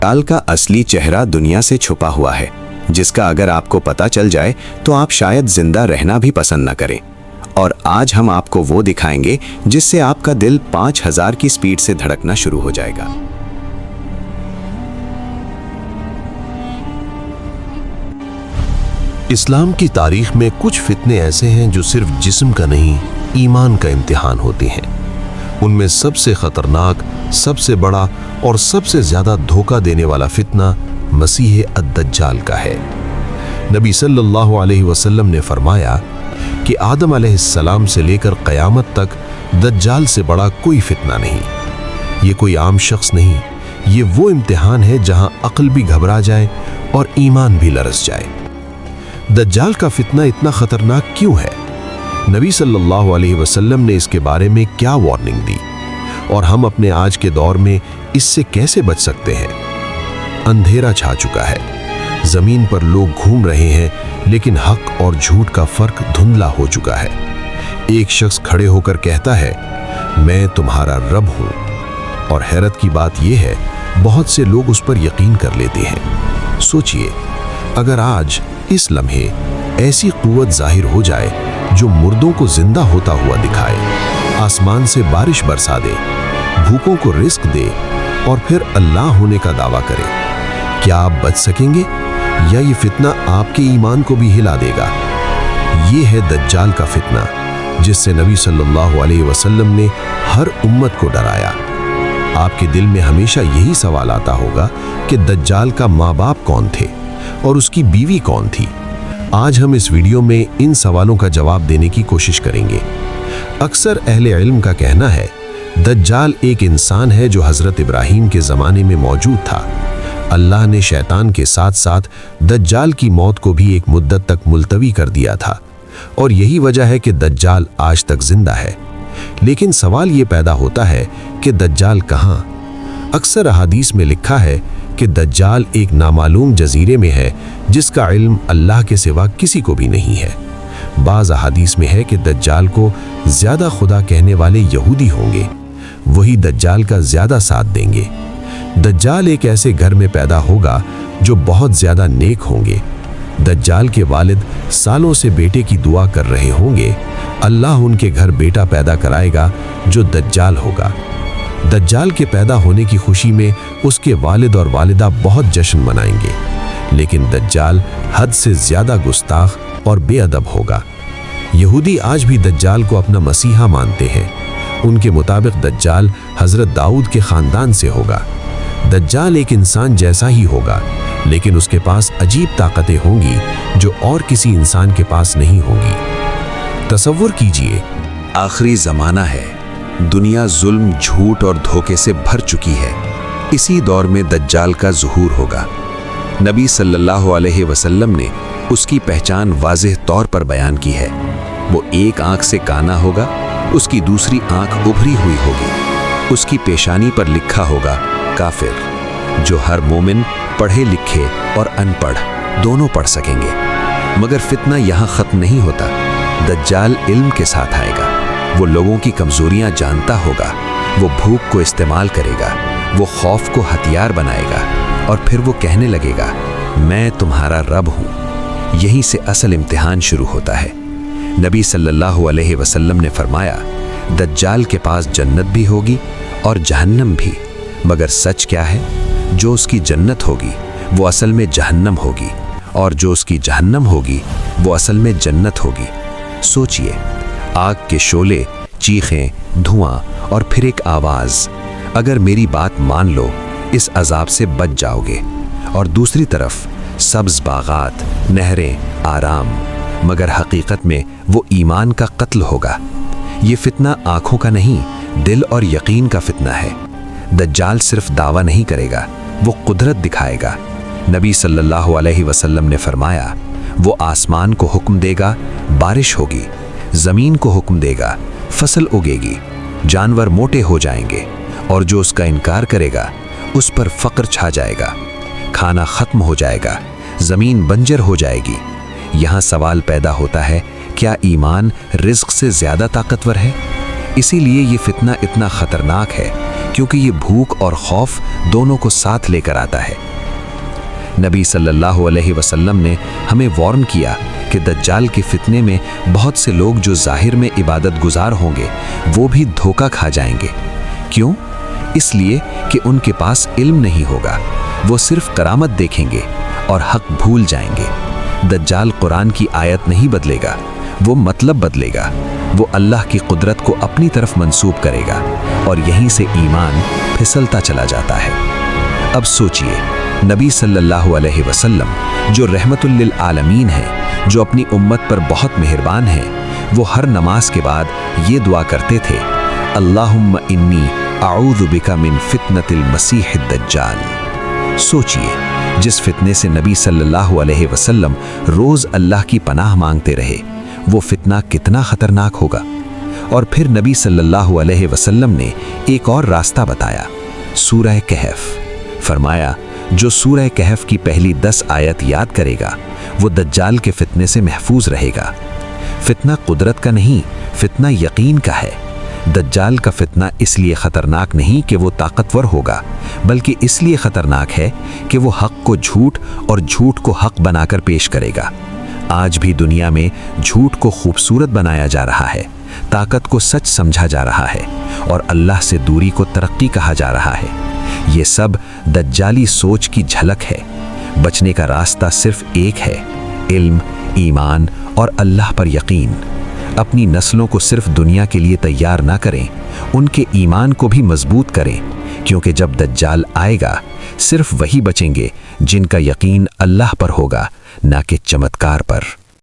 दज्जाल का असली चेहरा दुनिया से छुपा हुआ है, जिसका अगर आपको पता चल जाए तो आप शायद जिंदा रहना भी पसंद न करें। और आज हम आपको वो दिखाएंगे जिससे आपका दिल 5000 की स्पीड से धड़कना शुरू हो जाएगा। इस्लाम की तारीख में कुछ फितने ऐसे हैं जो सिर्फ जिस्म का नहीं, ईमान का इम्तिहान होते हैं। उनमें सबसे खतरनाक, सबसे बड़ा और सबसे ज्यादा धोखा देने वाला फितना मसीह अद-दज्जाल का है। नबी सल्लल्लाहु अलैहि वसल्लम ने फरमाया कि आदम अलैहिस्सलाम से लेकर क़यामत तक दज्जाल से बड़ा कोई फितना नहीं। ये कोई आम शख्स नहीं, ये वो इम्तिहान है जहां अक्ल भी घबरा जाए और ईमान भी लरस जाए। दज्जाल का फितना इतना खतरनाक क्यों है? नबी सल्लल्लाहु अलैहि वसल्लम ने इसके बारे में क्या वार्निंग दी और हम अपने आज के दौर में इससे कैसे बच सकते हैं? अंधेरा छा चुका है, जमीन पर लोग घूम रहे हैं, लेकिन हक और झूठ का फर्क धुंधला हो चुका है। एक शख्स खड़े होकर कहता है, मैं तुम्हारा रब हूं, और हैरत की बात यह है, बहुत से लोग उस पर यकीन कर लेते हैं। सोचिए, अगर आज इस लम्हे ऐसी कुव्वत जाहिर हो जाए जो मुर्दों को जिंदा होता हुआ दिखाए, आसमान से बारिश बरसा दे, भूखों को रिस्क दे और फिर अल्लाह होने का दावा करे, क्या आप बच सकेंगे या ये फितना आपके ईमान को भी हिला देगा? ये है दज्जाल का फितना, जिससे नबी सल्लल्लाहु अलैहि वसल्लम ने हर उम्मत को डराया। आपके दिल में हमेशा यही सवाल आता होगा कि दज्जाल का माँ बाप कौन थे और उसकी बीवी कौन थी। आज हम इस वीडियो में इन सवालों का जवाब देने की कोशिश करेंगे। अक्सर अहले इल्म का कहना है, दज्जाल एक इंसान है जो हजरत इब्राहीम के ज़माने में मौजूद था। अल्लाह ने शैतान के साथ साथ दज्जाल की मौत को भी एक मुद्दत तक मुलतवी कर दिया था, और यही वजह है कि दज्जाल आज तक जिंदा है। लेकिन सवाल ये पैदा होता है कि दज्जाल कहाँ? अक्सर अहादीस में लिखा है कि दज्जाल एक नामालूम जजीरे में है जिसका इल्म अल्लाह के सिवा किसी को भी नहीं है। बाज़ अहादीस में है कि दज्जाल को ज़्यादा खुदा कहने वाले यहूदी होंगे, वही दज्जाल का ज़्यादा साथ देंगे। दज्जाल एक ऐसे घर में पैदा होगा जो बहुत ज़्यादा नेक होंगे। दज्जाल के वालिद सालों से बेटे की दुआ कर रहे होंगे, अल्लाह उनके घर बेटा पैदा कराएगा जो दज्जाल होगा। दज्जाल के पैदा होने की खुशी में उसके वालिद और वालिदा बहुत जश्न मनाएंगे, लेकिन दज्जाल हद से ज़्यादा गुस्ताख और बेअदब होगा। यहूदी आज भी दज्जाल को अपना मसीहा मानते हैं। उनके मुताबिक दज्जाल हज़रत दाऊद के ख़ानदान से होगा। दज्जाल एक इंसान जैसा ही होगा, लेकिन उसके पास अजीब ताकतें होंगी जो और किसी इंसान के पास नहीं होंगी। तसव्वुर कीजिए, आखिरी ज़माना है, दुनिया जुल्म, झूठ और धोखे से भर चुकी है। इसी दौर में दज्जाल का ज़ुहूर होगा। नबी सल्लल्लाहु अलैहि वसल्लम ने उसकी पहचान वाज़ेह तौर पर बयान की है। वो एक आंख से काना होगा, उसकी दूसरी आंख उभरी हुई होगी। उसकी पेशानी पर लिखा होगा काफिर, जो हर मोमिन पढ़े लिखे और अनपढ़ दोनों पढ़ सकेंगे। मगर फितना यहाँ ख़त्म नहीं होता। दज्जाल इल्म के साथ आएगा। वो लोगों की कमज़ोरियाँ जानता होगा, वो भूख को इस्तेमाल करेगा, वो खौफ को हथियार बनाएगा, और फिर वो कहने लगेगा, मैं तुम्हारा रब हूँ। यहीं से असल इम्तिहान शुरू होता है। नबी सल्लल्लाहु अलैहि वसल्लम ने फरमाया, दज्जाल के पास जन्नत भी होगी और जहन्नम भी, मगर सच क्या है? जो उसकी जन्नत होगी वो असल में जहन्नम होगी, और जो उसकी जहन्नम होगी वो असल में जन्नत होगी। सोचिए, आग के शोले, चीखें, धुआं और फिर एक आवाज़। अगर मेरी बात मान लो, इस अजाब से बच जाओगे। और दूसरी तरफ सब्ज़ बागात, नहरें, आराम, मगर हकीकत में वो ईमान का कत्ल होगा। ये फितना आँखों का नहीं, दिल और यकीन का फितना है। दज्जाल सिर्फ दावा नहीं करेगा, वो कुदरत दिखाएगा। नबी सल्लल्लाहु अलैहि वसल्लम ने फरमाया, वो आसमान को हुक्म देगा, बारिश होगी, ज़मीन को हुक्म देगा, फसल उगेगी, जानवर मोटे हो जाएंगे, और जो उसका इनकार करेगा उस पर फ़क्र छा जाएगा, खाना ख़त्म हो जाएगा, ज़मीन बंजर हो जाएगी। यहाँ सवाल पैदा होता है, क्या ईमान रिज़्क़ से ज़्यादा ताकतवर है? इसीलिए ये फितना इतना ख़तरनाक है क्योंकि ये भूख और खौफ दोनों को साथ लेकर आता है। नबी सल्लल्लाहु अलैहि वसल्लम ने हमें वार्न किया कि दज्जाल के फितने में बहुत से लोग जो ज़ाहिर में इबादत गुजार होंगे वो भी धोखा खा जाएंगे। क्यों? इसलिए कि उनके पास इल्म नहीं होगा, वो सिर्फ करामत देखेंगे और हक भूल जाएंगे। दज्जाल कुरान की आयत नहीं बदलेगा, वो मतलब बदलेगा। वो अल्लाह की कुदरत को अपनी तरफ मंसूब करेगा और यहीं से ईमान फिसलता चला जाता है। अब सोचिए, नबी सल्लल्लाहु अलैहि वसल्लम जो रहमतुल लिल आलमीन है, जो अपनी उम्मत पर बहुत मेहरबान है, वो हर नमाज के बाद ये दुआ करते थे, अल्लाहुम्मा इन्नी अऊज़ु बिका मिन फितनतिल मसीह दज्जाल। सोचिए, जिस फितने से नबी सल्लल्लाहु अलैहि वसल्लम रोज़ अल्लाह की पनाह मांगते रहे, वो फितना कितना खतरनाक होगा। और फिर नबी सल्लल्लाहु अलैहि वसल्लम ने एक और रास्ता बताया, सूरह कहफ। फरमाया, जो सूरह कहफ की पहली 10 आयत याद करेगा वो दज्जाल के फितने से महफूज रहेगा। फितना कुदरत का नहीं, फितना यकीन का है। दज्जाल का फितना इसलिए खतरनाक नहीं कि वो ताकतवर होगा, बल्कि इसलिए खतरनाक है कि वो हक को झूठ और झूठ को हक बनाकर पेश करेगा। आज भी दुनिया में झूठ को खूबसूरत बनाया जा रहा है, ताकत को सच समझा जा रहा है और अल्लाह से दूरी को तरक्की कहा जा रहा है। ये सब दज्जाली सोच की झलक है। बचने का रास्ता सिर्फ एक है, इल्म, ईमान और अल्लाह पर यकीन। अपनी नस्लों को सिर्फ दुनिया के लिए तैयार ना करें, उनके ईमान को भी मजबूत करें, क्योंकि जब दज्जाल आएगा सिर्फ वही बचेंगे जिनका यकीन अल्लाह पर होगा, ना कि चमत्कार पर।